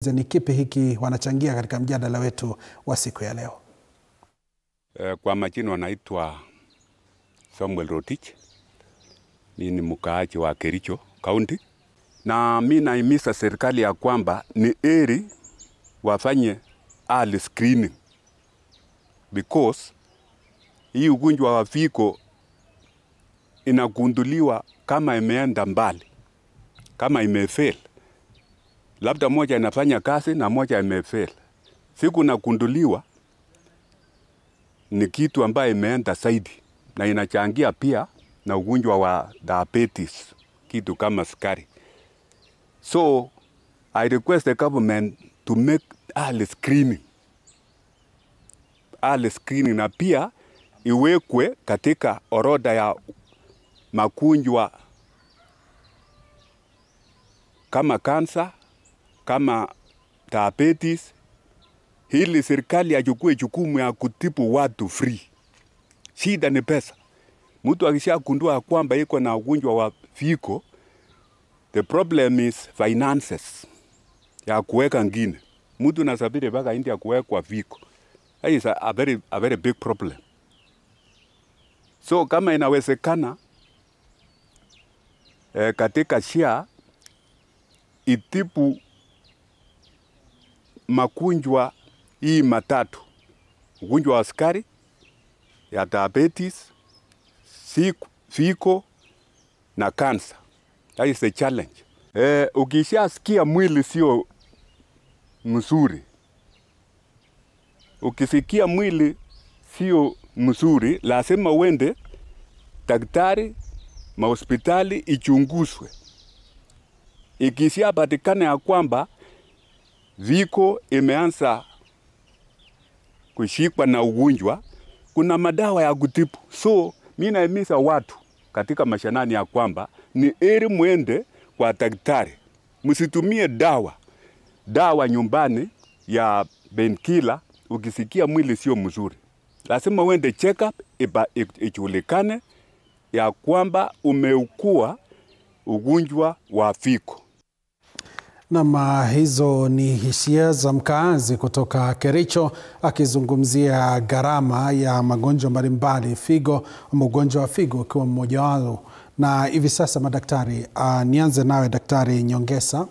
Ni kipi hiki wanachangia katika mjadala wetu wa siku ya leo? Kwa majina wanaitwa Samuel Rotich. Mimi ni mkaaji wa Kericho County. Na mimi naimiza serikali ya kwamba ni heri wafanye early screening. Because hii ugonjwa wa figo inagunduliwa kama imeenda mbali. Kama imefail. Labda moja inafanya kazi na moja imefail. Siku inagunduliwa ni kitu ambaye imeenda zaidi na inachangia pia na ugonjwa wa diabetes, kitu kama sukari. So I request the government to make early screening. Early screening na pia iwekwe katika orodha ya magonjwa kama cancer, kama diabetes. Hili serikali achukue jukumu ya kutibu watu free. Shida ni pesa. Mtu akishagundua kwamba iko na ugonjwa wa figo, the problem is finances ya kuweka ngine. Mtu anasafiri mpaka India kuwekwa figo. That is a very big problem. So kama inawezekana katika SHA itibu magonjwa hii matatu: ugonjwa wa sukari, ya diabetes, figo na cancer. That is the challenge. Ukishasikia mwili sio mzuri, ukisikia mwili sio mzuri, lazima uende daktari, mahospitali ichunguzwe. Ikishapatikana ya kwamba figo imeanza kushikwa na ugonjwa, kuna madawa ya kutibu. So mimi naimiza watu katika mashanani ya kwamba ni heri muende kwa daktari. Msitumie dawa nyumbani ya painkiller ukisikia mwili sio mzuri. Lazima uende check up ijulikane ya kwamba umeugua ugonjwa wa figo. Na hizo ni hisia za mkaazi kutoka Kericho akizungumzia gharama ya magonjwa mbalimbali, figo, mgonjwa wa figo ukiwa mmoja wao. Na hivi sasa madaktari, nianze nawe Daktari Nyongesa.